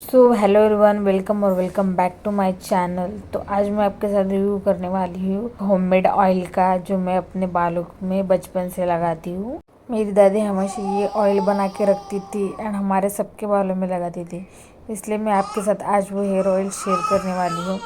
Hello everyone, welcome और welcome back to my channel. तो आज मैं आपके साथ रिव्यू करने वाली हूँ होममेड ऑयल का, जो मैं अपने बालों में बचपन से लगाती हूँ। मेरी दादी हमेशा ये ऑयल बना के रखती थी एंड हमारे सबके बालों में लगाती थी, इसलिए मैं आपके साथ आज वो हेयर ऑयल शेयर करने वाली हूँ।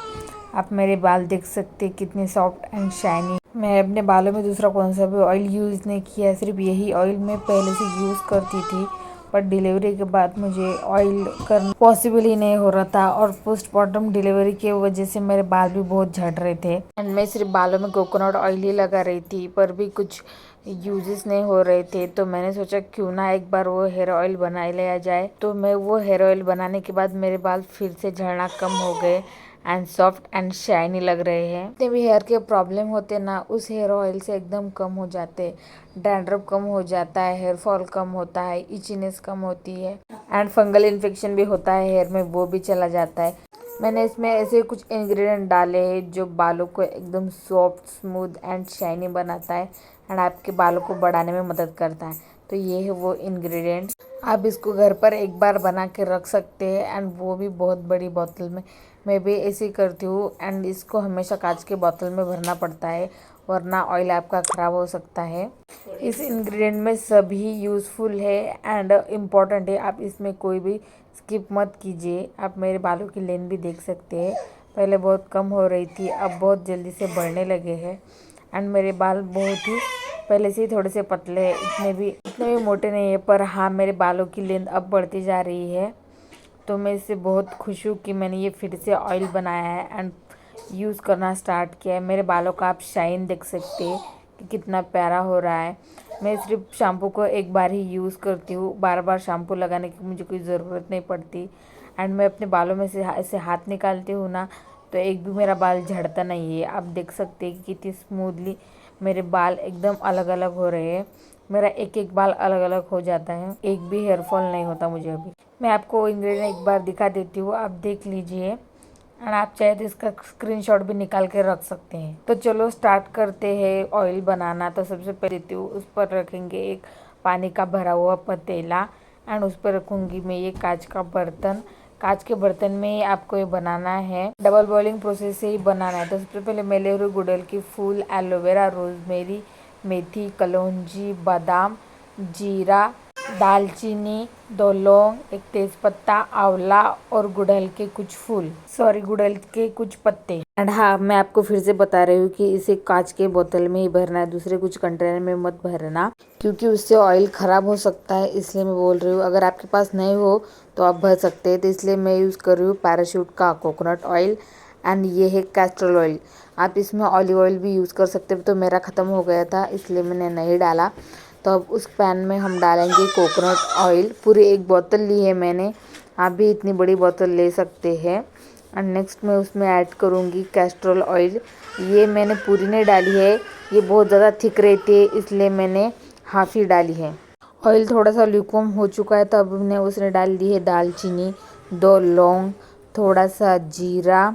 आप मेरे बाल देख सकते हैं कितने सॉफ्ट एंड शाइनी। मैं अपने बालों में दूसरा कौन सा भी ऑयल यूज़ नहीं किया, सिर्फ यही ऑयल मैं पहले से यूज़ करती थी। पर डिलीवरी के बाद मुझे ऑयल करना पॉसिबल ही नहीं हो रहा था, और पोस्टमार्टम डिलीवरी की वजह से मेरे बाल भी बहुत झड़ रहे थे एंड मैं सिर्फ बालों में कोकोनट ऑयल ही लगा रही थी, पर भी कुछ यूजेस नहीं हो रहे थे। तो मैंने सोचा क्यों ना एक बार वो हेयर ऑयल बना लिया जाए। तो मैं वो हेयर ऑयल बनाने के बाद मेरे बाल फिर से झड़ना कम हो गए एंड सॉफ्ट एंड शाइनी लग रहे हैं। जितने भी हेयर के प्रॉब्लम होते ना, उस हेयर ऑयल से एकदम कम हो जाते। डैंड्रफ कम हो जाता है, हेयर फॉल कम होता है, इचीनेस कम होती है एंड फंगल इन्फेक्शन भी होता है हेयर में, वो भी चला जाता है। मैंने इसमें ऐसे कुछ इंग्रेडिएंट डाले हैं जो बालों को एकदम सॉफ्ट, स्मूथ एंड शाइनी बनाता है एंड आपके बालों को बढ़ाने में मदद करता है। तो ये है वो इंग्रेडिएंट्स। आप इसको घर पर एक बार बना के रख सकते हैं एंड वो भी बहुत बड़ी बोतल में। मैं भी ऐसे ही करती हूँ एंड इसको हमेशा कांच के बोतल में भरना पड़ता है, वरना ऑयल आपका ख़राब हो सकता है। इस इंग्रेडिएंट में सभी यूज़फुल है एंड इम्पॉर्टेंट है। आप इसमें कोई भी स्किप मत कीजिए। आप मेरे बालों की लेंथ भी देख सकते हैं, पहले बहुत कम हो रही थी, अब बहुत जल्दी से बढ़ने लगे हैं एंड मेरे बाल बहुत ही पहले से ही थोड़े से पतले हैं, इतने भी मोटे नहीं है। पर हाँ, मेरे बालों की लेंथ अब बढ़ती जा रही है। तो मैं इससे बहुत खुश हूँ कि मैंने ये फिर से ऑयल बनाया है एंड यूज़ करना स्टार्ट किया है। मेरे बालों का आप शाइन देख सकते हैं कि कितना प्यारा हो रहा है। मैं सिर्फ शैम्पू को एक बार ही यूज़ करती हूँ, बार बार शैम्पू लगाने की मुझे कोई ज़रूरत नहीं पड़ती एंड मैं अपने बालों में से ऐसे हाथ निकालती हूँ ना, तो एक भी मेरा बाल झड़ता नहीं है। आप देख सकते हैं कि कितनी स्मूथली मेरे बाल एकदम अलग अलग हो रहे हैं। मेरा एक एक बाल अलग अलग हो जाता है, एक भी हेयर फॉल नहीं होता मुझे अभी। मैं आपको इंग्रेडिएंट एक बार दिखा देती हूँ, आप देख लीजिए एंड आप चाहे तो इसका स्क्रीनशॉट भी निकाल के रख सकते हैं। तो चलो स्टार्ट करते हैं ऑयल बनाना। तो सबसे पहले देती हूँ, उस पर रखेंगे एक पानी का भरा हुआ पतीला एंड उस पर रखूँगी मैं ये कांच का बर्तन। कांच के बर्तन में ही आपको ये बनाना है, डबल बॉइलिंग प्रोसेस से ही बनाना है। तो सबसे पहले मैं ले रही हूँ गुड़हल की फूल, एलोवेरा, रोजमेरी, मेथी, कलौंजी, बादाम, जीरा, दालचीनी, 2 लौंग, एक तेज़पत्ता, आंवला और गुड़हल के कुछ पत्ते। एंड हाँ, मैं आपको फिर से बता रही हूँ कि इसे कांच के बोतल में ही भरना है, दूसरे कुछ कंटेनर में मत भरना, क्योंकि उससे ऑयल ख़राब हो सकता है, इसलिए मैं बोल रही हूँ। अगर आपके पास नहीं हो तो आप भर सकते हैं। तो इसलिए मैं यूज़ कर रही हूँ पैराशूट का कोकोनट ऑयल एंड ये है कैस्टर ऑयल। आप इसमें ऑलिव ऑयल भी यूज़ कर सकते हो, तो मेरा ख़त्म हो गया था इसलिए मैंने नहीं डाला। तो अब उस पैन में हम डालेंगे कोकोनट ऑयल। पूरी एक बोतल ली है मैंने, आप भी इतनी बड़ी बोतल ले सकते हैं। एंड नेक्स्ट मैं उसमें ऐड करूँगी कैस्ट्रोल ऑयल। ये मैंने पूरी नहीं डाली है, ये बहुत ज़्यादा थिक रहती है, इसलिए मैंने हाफ़ ही डाली है। ऑयल थोड़ा सा ल्यूकवार्म हो चुका है, तो अब हमने उसमें डाल दी है दालचीनी, 2 लौंग, थोड़ा सा जीरा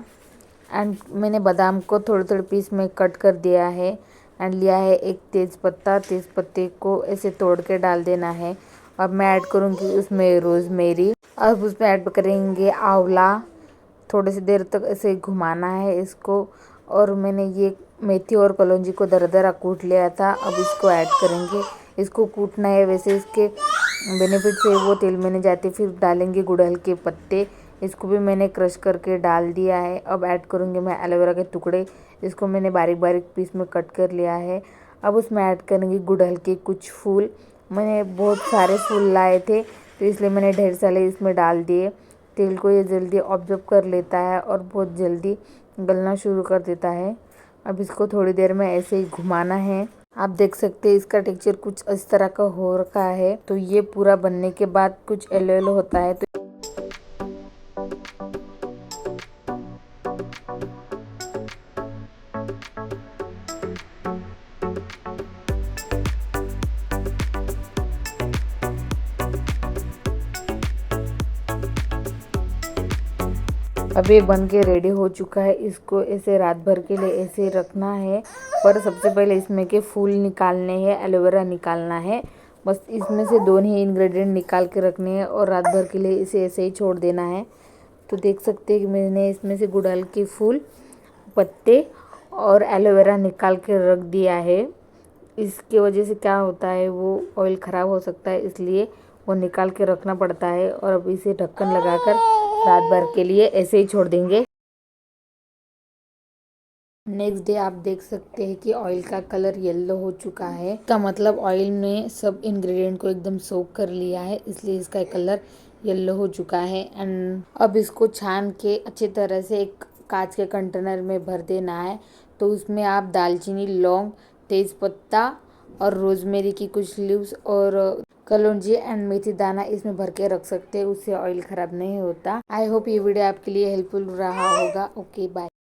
एंड मैंने बादाम को थोड़े थोड़े पीस में कट कर दिया है एंड लिया है एक तेज़पत्ता। तेज़पत्ते को ऐसे तोड़ के डाल देना है। अब मैं ऐड करूँगी उसमें रोज़मेरी। अब उसमें ऐड करेंगे आंवला। थोड़ी सी देर तक ऐसे घुमाना है इसको। और मैंने ये मेथी और कलौंजी को दरदरा कूट लिया था, अब इसको ऐड करेंगे। इसको कूटना है, वैसे इसके बेनिफिट है वो तेल में नहीं जाते। फिर डालेंगे गुड़हल के पत्ते, इसको भी मैंने क्रश करके डाल दिया है। अब ऐड करूँगी मैं एलोवेरा के टुकड़े, इसको मैंने बारीक बारीक पीस में कट कर लिया है। अब उसमें ऐड करेंगे गुड़हल के कुछ फूल। मैंने बहुत सारे फूल लाए थे, तो इसलिए मैंने ढेर सारे इसमें डाल दिए। तेल को ये जल्दी ऑब्जर्व कर लेता है और बहुत जल्दी गलना शुरू कर देता है। अब इसको थोड़ी देर में ऐसे ही घुमाना है। आप देख सकते हैं इसका टेक्सचर कुछ इस तरह का हो रखा है। तो ये पूरा बनने के बाद कुछ येलो येलो होता है। तो अब ये बन के रेडी हो चुका है। इसको ऐसे रात भर के लिए ऐसे रखना है। पर सबसे पहले इसमें के फूल निकालने हैं, एलोवेरा निकालना है। बस इसमें से दोनों ही इंग्रेडिएंट निकाल के रखने हैं और रात भर के लिए इसे ऐसे ही छोड़ देना है। तो देख सकते हैं कि मैंने इसमें से गुड़हल के फूल, पत्ते और एलोवेरा निकाल के रख दिया है। इसके वजह से क्या होता है, वो ऑयल ख़राब हो सकता है, इसलिए वो निकाल के रखना पड़ता है। और अब इसे ढक्कन लगाकर रात भर के लिए ऐसे ही छोड़ देंगे। नेक्स्ट डे आप देख सकते हैं कि ऑयल का कलर येलो हो चुका है। इसका मतलब ऑयल ने सब इंग्रेडिएंट को एकदम सोक कर लिया है, इसलिए इसका कलर येलो हो चुका है। एंड अब इसको छान के अच्छी तरह से एक कांच के कंटेनर में भर देना है। तो उसमें आप दालचीनी, लौंग, तेज पत्ता और रोजमेरी की कुछ लीव्स और कलौंजी एंड मेथी दाना इसमें भर के रख सकते हैं, उससे ऑयल ख़राब नहीं होता। आई होप ये वीडियो आपके लिए हेल्पफुल रहा होगा। Okay bye.